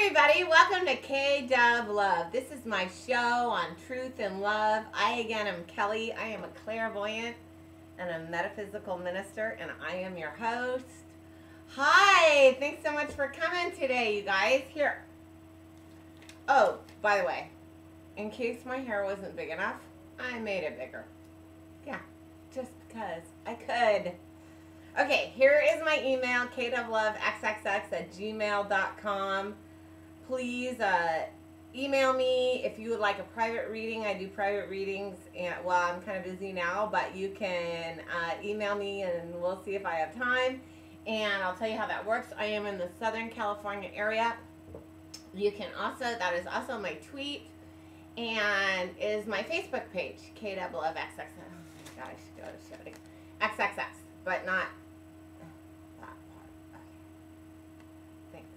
everybody, welcome to kdublove. This is my show on truth and love. I again am Kelly. I am a clairvoyant and a metaphysical minister, and I am your host. Hi, thanks so much for coming today, you guys. Here. Oh, by the way, in case my hair wasn't big enough, I made it bigger. Yeah, just because I could. Okay, here is my email, kdublove@gmail.com. Please email me if you would like a private reading. I do private readings, and well, I'm kind of busy now, but you can email me and we'll see if I have time. And I'll tell you how that works. I am in the Southern California area. You can also, that is also my tweet, and is my Facebook page, kdublove XXX. Oh my God, I should go to shouting. XXX, but not that part. Okay. Thanks.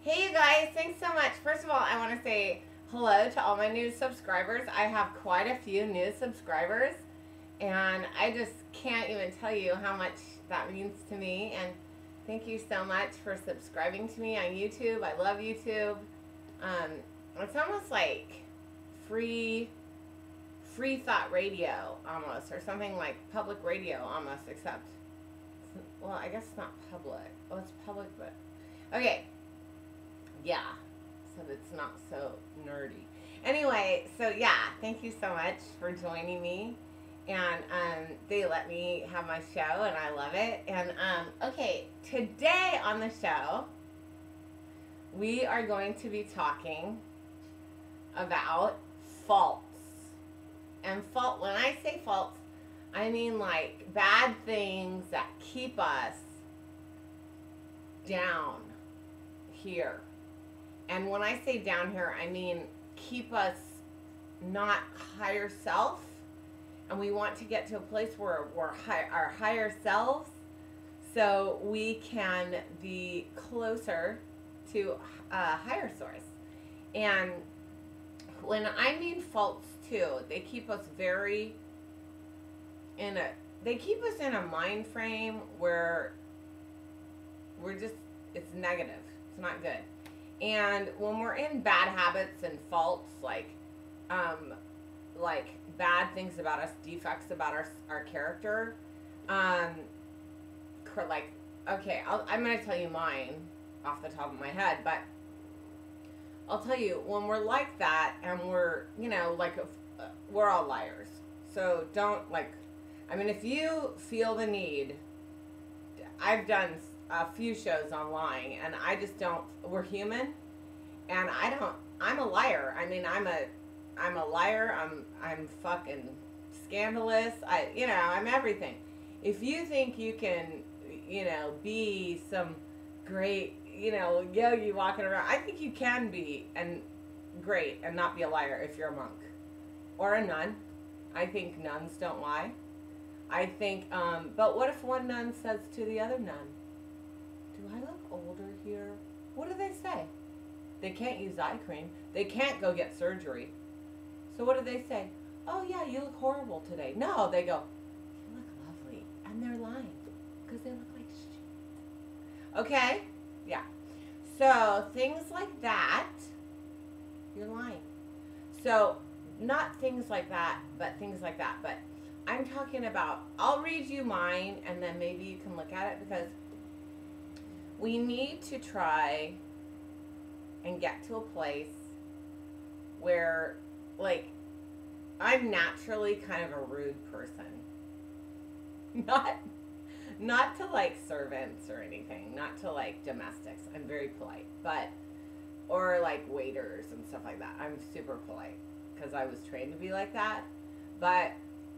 Hey you guys, thanks so much. First of all, I want to say hello to all my new subscribers. I have quite a few new subscribers, and I just can't even tell you how much that means to me. And thank you so much for subscribing to me on YouTube. I love YouTube. It's almost like free thought radio almost, or something like public radio almost, except, well, I guess it's not public. Well, it's public, but okay. Yeah, so it's not so nerdy. Anyway, so yeah, thank you so much for joining me. And they let me have my show, and I love it. And okay, today on the show, we are going to be talking about faults. And when I say faults, I mean like bad things that keep us down here. And when I say down here, I mean keep us not higher self. And we want to get to a place where we're our higher selves, so we can be closer to a higher source. And when I mean faults too, they keep us they keep us in a mind frame where we're just, it's negative. It's not good. And when we're in bad habits and faults, like bad things about us, defects about our character, like, okay, I'm going to tell you mine off the top of my head, but I'll tell you, when we're like that, and we're, you know, like, we're all liars, so don't, like, I mean, if you feel the need, I've done a few shows on lying, and I just don't, we're human, and I'm a liar. I mean, I'm a liar. I'm fucking scandalous. I'm everything. If you think you can, be some great, yogi walking around, I think you can be great and not be a liar if you're a monk or a nun. I think nuns don't lie. I think, but what if one nun says to the other nun, "Do I look older here?" What do they say? They can't use eye cream. They can't go get surgery. So what do they say? "Oh yeah, you look horrible today." No, they go, "You look lovely." And they're lying because they look like shit. Okay? Yeah. So things like that, you're lying. So not things like that, but things like that. But I'm talking about, I'll read you mine, and then maybe you can look at it, because we need to try and get to a place where, like, I'm naturally kind of a rude person. Not to, like, servants or anything. Not to, like, domestics. I'm very polite. Or, like, waiters and stuff like that. I'm super polite because I was trained to be like that. But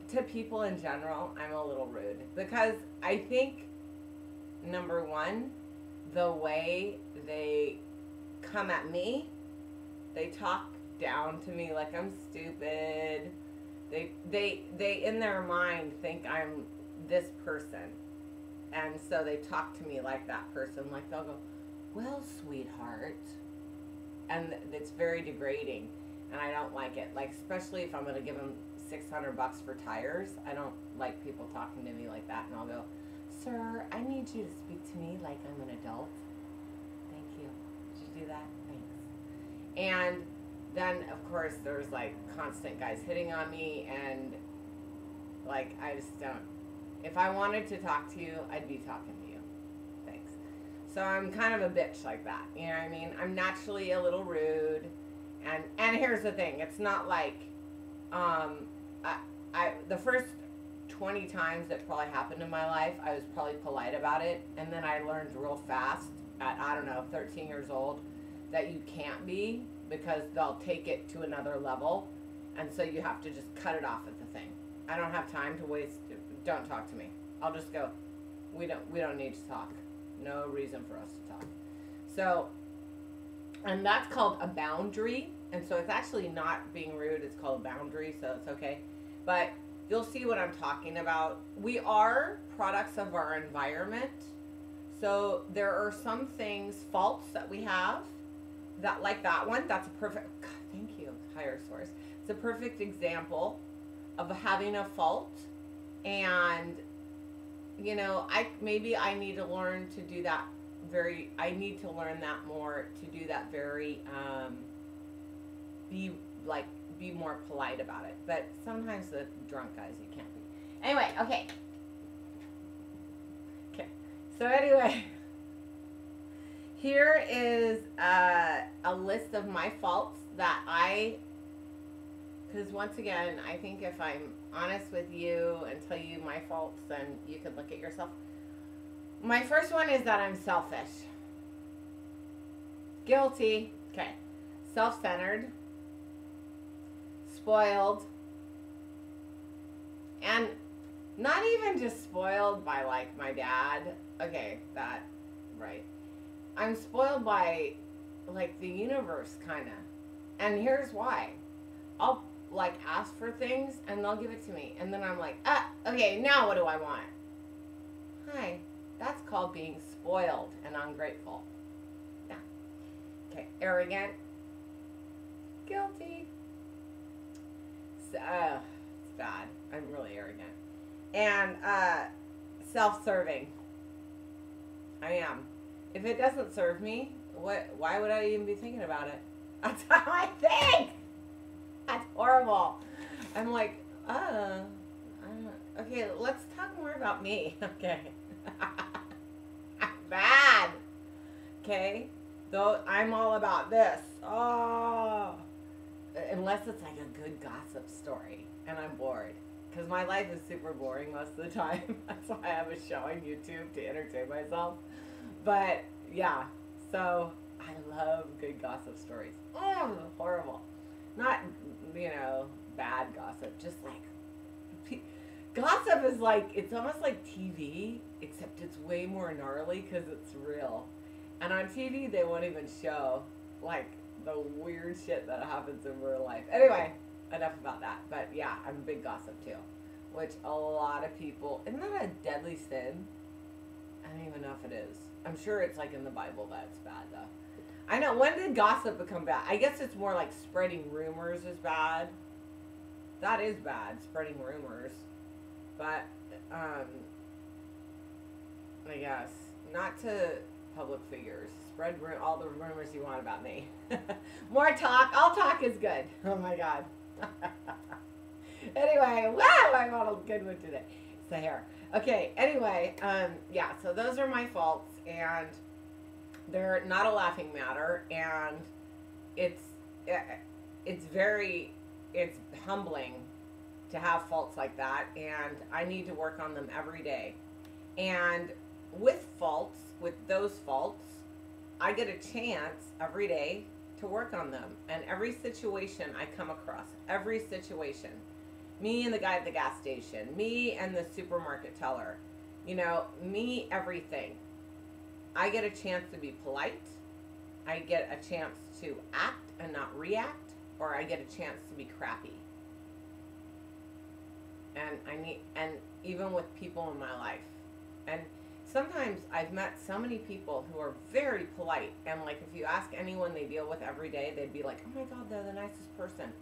to people in general, I'm a little rude. Because I think, number one, the way they come at me, they talk down to me like I'm stupid. They in their mind think I'm this person, and so they talk to me like that person. Like, they'll go, "Well, sweetheart," and it's very degrading, and I don't like it. Like, especially if I'm going to give them $600 for tires, I don't like people talking to me like that. And I'll go, "Sir, I need you to speak to me like I'm an adult. Thank you." Did you do that? Thanks. And then, of course, there's like constant guys hitting on me, and like, I just don't. If I wanted to talk to you, I'd be talking to you. Thanks. So I'm kind of a bitch like that. You know what I mean? I'm naturally a little rude. And here's the thing. It's not like, the first 20 times that probably happened in my life, I was probably polite about it. And then I learned real fast at, I don't know, 13 years old, that you can't be, because they'll take it to another level. And so you have to just cut it off at the thing. I don't have time to waste. Don't talk to me. I'll just go. We don't need to talk. No reason for us to talk. So, and that's called a boundary. And so it's actually not being rude. It's called a boundary, so it's okay. But you'll see what I'm talking about. We are products of our environment. So there are some things, faults that we have, that like that one, that's a perfect, God, thank you, higher source. It's a perfect example of having a fault. And, you know, maybe I need to learn to do that I need to learn that more, to do that very, be more polite about it. But sometimes the drunk guys, you can't be. Anyway, okay. Okay. So anyway, here is a list of my faults that because once again, I think if I'm honest with you and tell you my faults, then you can look at yourself. My first one is that I'm selfish. Guilty. Okay. Self-centered. Spoiled. And not even just spoiled by like my dad. Okay, that, right. I'm spoiled by like the universe, kind of. And here's why. I'll like ask for things and they'll give it to me. And then I'm like, okay, now what do I want? Hi. That's called being spoiled and ungrateful. Yeah. Okay. Arrogant. Guilty. So, it's bad. I'm really arrogant. And self-serving. I am. If it doesn't serve me, why would I even be thinking about it? That's how I think. That's horrible. I'm like, okay, let's talk more about me. Okay. Bad. Okay. Though I'm all about this. Oh. Unless it's like a good gossip story and I'm bored. Because my life is super boring most of the time. That's why I have a show on YouTube to entertain myself. But yeah, so I love good gossip stories. Oh, horrible. Not, you know, bad gossip. Just like, gossip is like, it's almost like TV, except it's way more gnarly because it's real. And on TV, they won't even show, like, the weird shit that happens in real life. Anyway, enough about that. But yeah, I'm a big gossip too. Which a lot of people, isn't that a deadly sin? I don't even know if it is. I'm sure it's like in the Bible that it's bad though. I know, when did gossip become bad? I guess it's more like spreading rumors is bad. That is bad, spreading rumors. But, I guess, not to public figures. Spread all the rumors you want about me. More talk. All talk is good. Oh my God. Anyway, wow, I'm on a good one today. It's the hair. Okay, anyway, yeah, so those are my faults, and they're not a laughing matter, and it's humbling to have faults like that, and I need to work on them every day. And with those faults, I get a chance every day to work on them. And every situation I come across, every situation, me and the guy at the gas station, me and the supermarket teller, you know, me, everything. I get a chance to be polite. I get a chance to act and not react, or I get a chance to be crappy. And even with people in my life. And sometimes I've met so many people who are very polite, and like if you ask anyone they deal with every day, they'd be like, oh my God, they're the nicest person.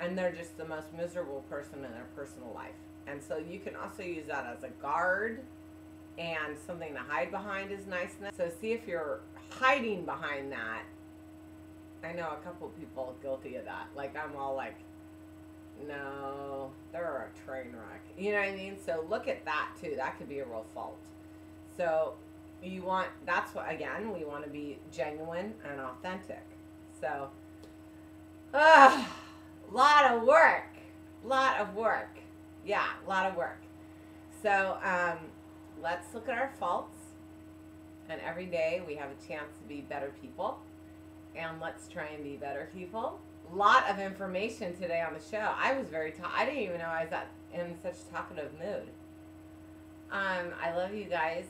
And they're just the most miserable person in their personal life. And so you can also use that as a guard, and something to hide behind is niceness. So see if you're hiding behind that, I know a couple people guilty of that. Like, I'm all like, no, they're a train wreck. You know what I mean? So look at that too. That could be a real fault. So you want, that's what, again, we want to be genuine and authentic. So, lot of work. Lot of work. Yeah, a lot of work. So, let's look at our faults. And every day we have a chance to be better people. And let's try and be better people. Lot of information today on the show. I was very I didn't even know I was in such a talkative mood. I love you guys.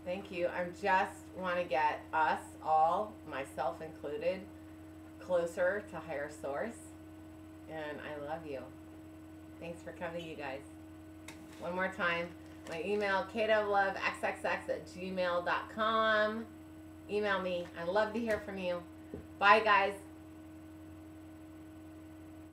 Thank you. I just want to get us all, myself included, closer to higher source. And I love you. Thanks for coming, you guys. One more time. My email, kdublove@gmail.com. Email me. I love to hear from you. Bye, guys.